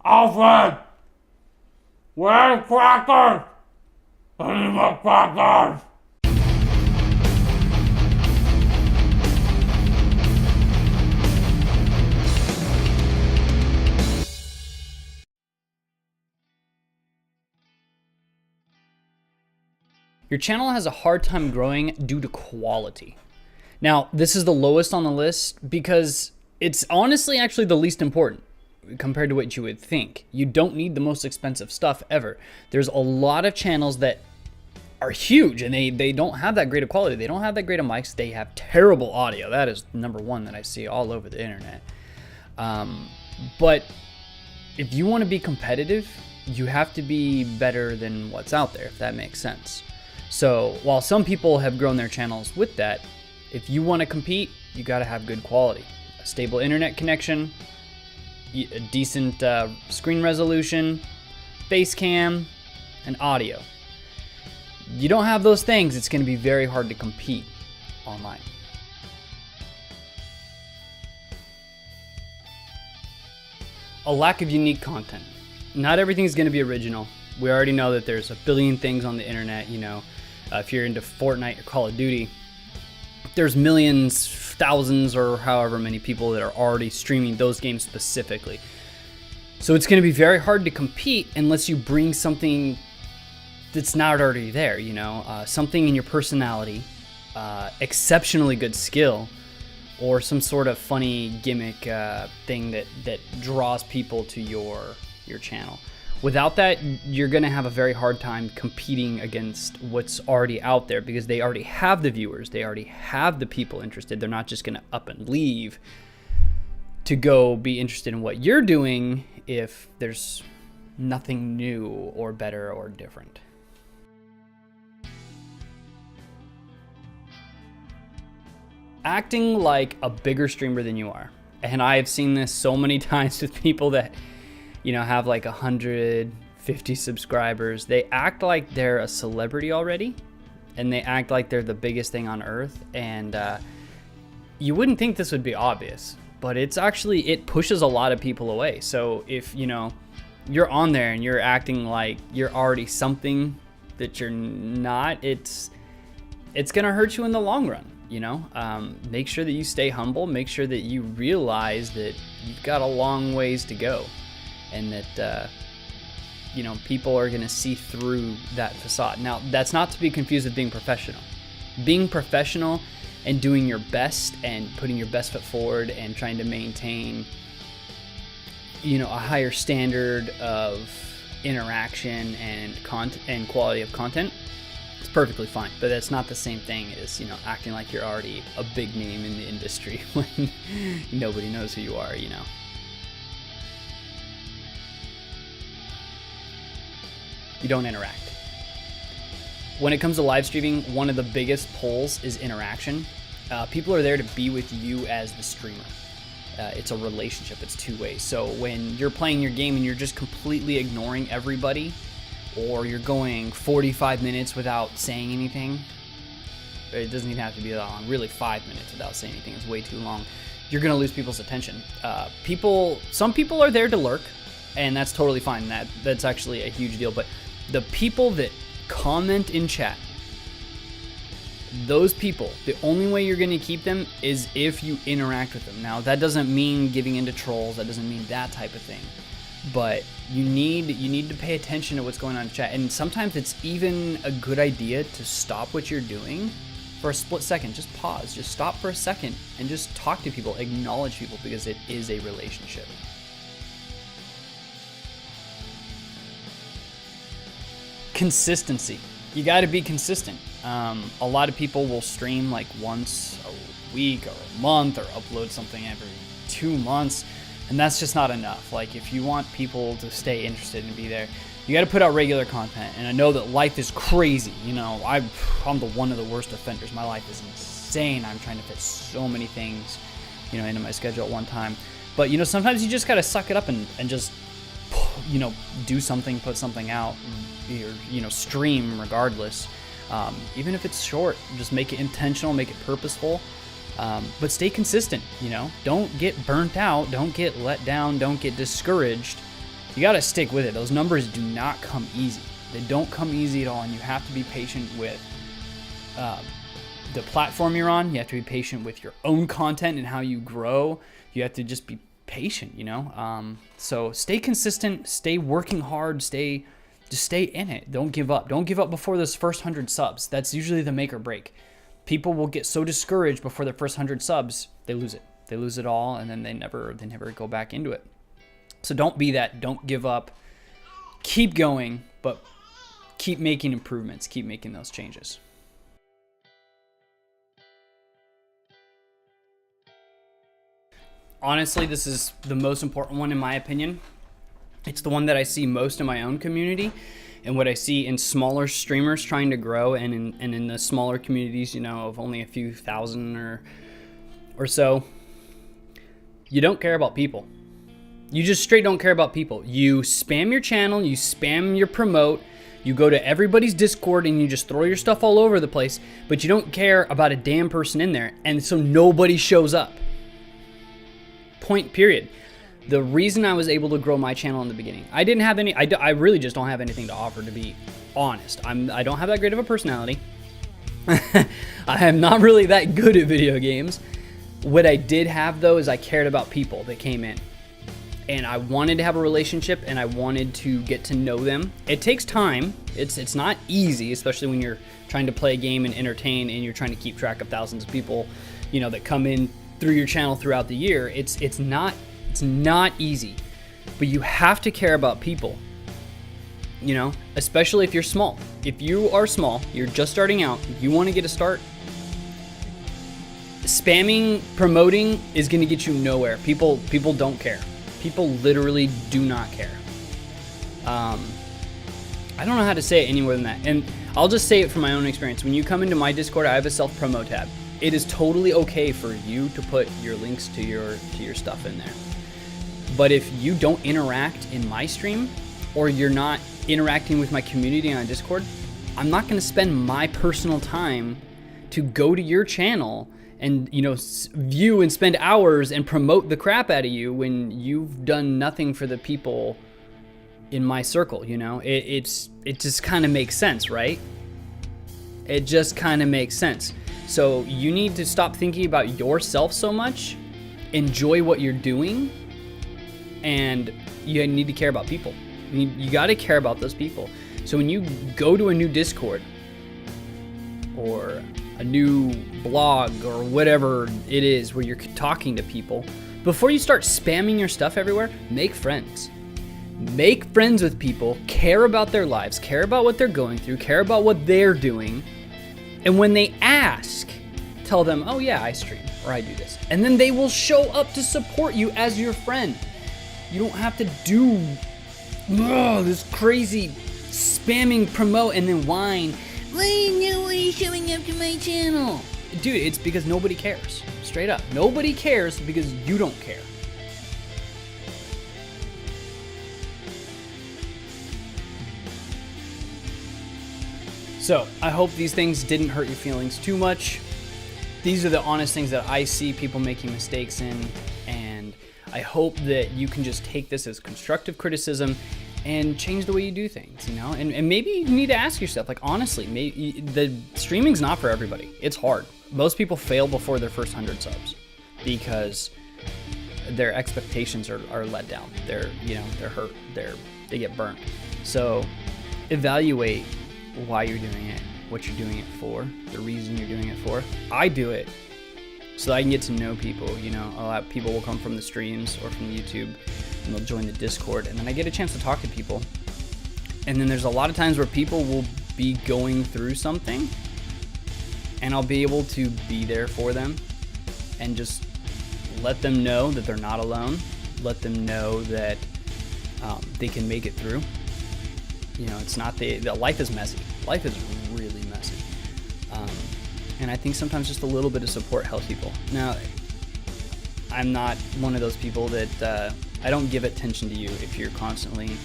Alfred! Where's crackers? I need my crackers! Your channel has a hard time growing due to quality. Now, this is the lowest on the list because it's honestly actually the least important compared to what you would think. You don't need the most expensive stuff ever. There's a lot of channels that are huge and they don't have that great of quality. They don't have that great of mics. They have terrible audio. That is number one that I see all over the internet. But if you want to be competitive, you have to be better than what's out there, if that makes sense. So while some people have grown their channels with that, if you want to compete, you got to have good quality, a stable internet connection, a decent screen resolution, face cam, and audio. You don't have those things, it's going to be very hard to compete online. A lack of unique content. Not everything is going to be original. We already know that there's a billion things on the internet, you know. If you're into Fortnite or Call of Duty, there's millions, thousands, or however many people that are already streaming those games specifically. So it's going to be very hard to compete unless you bring something that's not already there, you know, something in your personality, exceptionally good skill, or some sort of funny gimmick thing that draws people to your channel. Without that, you're going to have a very hard time competing against what's already out there because they already have the viewers, they already have the people interested. They're not just going to up and leave to go be interested in what you're doing if there's nothing new or better or different. Acting like a bigger streamer than you are. And I have seen this so many times with people that, you know, have like 150 subscribers. They act like they're a celebrity already, and they act like they're the biggest thing on earth. And you wouldn't think this would be obvious, but it's actually, it pushes a lot of people away. So if, you know, you're on there and you're acting like you're already something that you're not, it's gonna hurt you in the long run. You know, make sure that you stay humble, make sure that you realize that you've got a long ways to go. And that, you know, people are going to see through that facade. Now, that's not to be confused with being professional. Being professional and doing your best and putting your best foot forward and trying to maintain, you know, a higher standard of interaction and content and quality of content, it's perfectly fine. But that's not the same thing as, you know, acting like you're already a big name in the industry when nobody knows who you are, you know. You don't interact. When it comes to live streaming, one of the biggest pulls is interaction. People are there to be with you as the streamer. It's a relationship, it's two ways. So when you're playing your game and you're just completely ignoring everybody, or you're going 45 minutes without saying anything, it doesn't even have to be that long, really 5 minutes without saying anything is way too long, you're gonna lose people's attention. Some people are there to lurk, and that's totally fine. That's actually a huge deal. But the people that comment in chat, those people, the only way you're going to keep them is if you interact with them. Now, that doesn't mean giving into trolls. That doesn't mean that type of thing. But you need to pay attention to what's going on in chat. And sometimes it's even a good idea to stop what you're doing for a split second. Just pause. Just stop for a second and just talk to people. Acknowledge people, because it is a relationship. Consistency. You got to be consistent. A lot of people will stream like once a week or a month, or upload something every 2 months, and that's just not enough. Like, if you want people to stay interested and be there, you got to put out regular content. And I know that life is crazy. You know, I'm one of the worst offenders. My life is insane. I'm trying to fit so many things, you know, into my schedule at one time. But, you know, sometimes you just got to suck it up and just, you know, do something, put something out, or, you know, stream regardless. Even if it's short, just make it intentional, make it purposeful, but stay consistent. You know, don't get burnt out, don't get let down, don't get discouraged you got to stick with it. Those numbers do not come easy. They don't come easy at all, and you have to be patient with the platform you're on. You have to be patient with your own content and how you grow. You have to just be patient, you know? So stay consistent, stay working hard, just stay in it. Don't give up. Don't give up before those first 100 subs. That's usually the make or break. People will get so discouraged before their first 100 subs, they lose it. They lose it all, and then they never go back into it. So don't be that. Don't give up. Keep going, but keep making improvements. Keep making those changes. Honestly, this is the most important one in my opinion. It's the one that I see most in my own community and what I see in smaller streamers trying to grow and in the smaller communities, you know, of only a few thousand or so. You don't care about people. You just straight don't care about people. You spam your channel, you spam your promote, you go to everybody's Discord and you just throw your stuff all over the place, but you don't care about a damn person in there, and so nobody shows up. Point period. The reason I was able to grow my channel in the beginning, I didn't have any, I really just don't have anything to offer, to be honest. I don't have that great of a personality. I am not really that good at video games. What I did have though is I cared about people that came in. And I wanted to have a relationship and I wanted to get to know them. It takes time. It's not easy, especially when you're trying to play a game and entertain and you're trying to keep track of thousands of people, you know, that come in through your channel throughout the year. It's not easy, but you have to care about people, you know, especially if you're small. If you are small, you're just starting out, you want to get a start, spamming, promoting is going to get you nowhere. People don't care. People literally do not care. I don't know how to say it any more than that. And I'll just say it from my own experience. When you come into my Discord, I have a self-promo tab. It is totally okay for you to put your links to your stuff in there. But if you don't interact in my stream, or you're not interacting with my community on Discord, I'm not going to spend my personal time to go to your channel and, you know, view and spend hours and promote the crap out of you when you've done nothing for the people in my circle. You know, it just kind of makes sense, right? It just kind of makes sense. So you need to stop thinking about yourself so much, enjoy what you're doing, and you need to care about people. You got to care about those people. So when you go to a new Discord or a new blog or whatever it is where you're talking to people, before you start spamming your stuff everywhere, make friends. Make friends with people, care about their lives, care about what they're going through, care about what they're doing. And when they ask, tell them, oh yeah, I stream or I do this. And then they will show up to support you as your friend. You don't have to do this crazy spamming promote and then whine, why are you showing up to my channel? Dude, it's because nobody cares. Straight up. Nobody cares because you don't care. So, I hope these things didn't hurt your feelings too much. These are the honest things that I see people making mistakes in, and I hope that you can just take this as constructive criticism and change the way you do things, you know? And maybe you need to ask yourself, like, honestly, maybe the streaming's not for everybody. It's hard. Most people fail before their first 100 subs because their expectations are let down. They're hurt. They get burnt. So evaluate why you're doing it, what you're doing it for, the reason you're doing it for. I do it so that I can get to know people, you know. A lot of people will come from the streams or from YouTube and they'll join the Discord, and then I get a chance to talk to people. And then there's a lot of times where people will be going through something and I'll be able to be there for them and just let them know that they're not alone, let them know that they can make it through. You know, it's not the life is messy. Life is really messy. And I think sometimes just a little bit of support helps people. Now, I'm not one of those people that, I don't give attention to you if you're constantly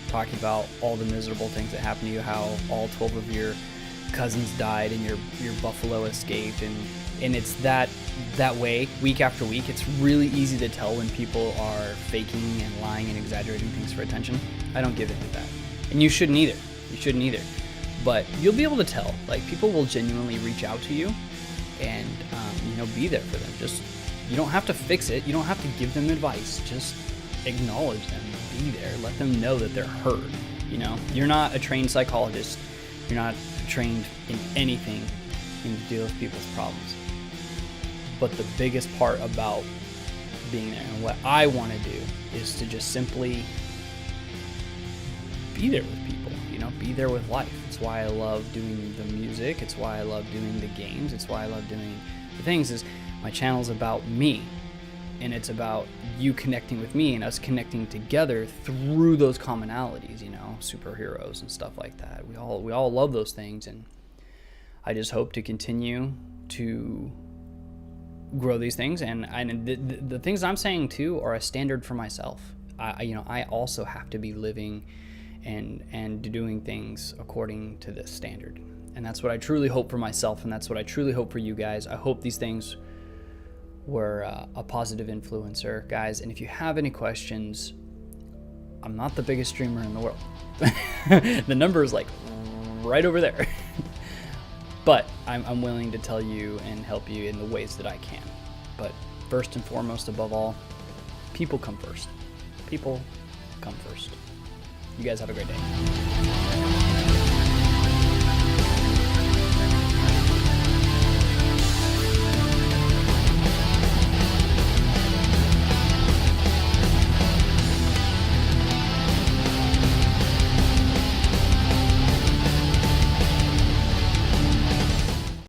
talking about all the miserable things that happen to you, how all 12 of your cousins died and your buffalo escaped, and it's that way week after week. It's really easy to tell when people are faking and lying and exaggerating things for attention. I don't give into that, and you shouldn't either. But you'll be able to tell. Like, people will genuinely reach out to you and be there for them. Just, you don't have to fix it, you don't have to give them advice, just acknowledge them, be there, let them know that they're heard. You're not a trained psychologist, you're not trained in anything in to deal with people's problems, but the biggest part about being there and what I want to do is to just simply be there with people, be there with life. It's why I love doing the music, it's why I love doing the games, it's why I love doing the things. Is my channel's about me, and it's about you connecting with me and us connecting together through those commonalities, superheroes and stuff like that. We all love those things, and I just hope to continue to grow these things. And the things I'm saying too are a standard for myself. I also have to be living and doing things according to this standard. And that's what I truly hope for myself, and that's what I truly hope for you guys. I hope these things were a positive influencer, guys. And if you have any questions, I'm not the biggest streamer in the world. The number is like right over there. But I'm willing to tell you and help you in the ways that I can. But first and foremost, above all, people come first. People come first. You guys have a great day.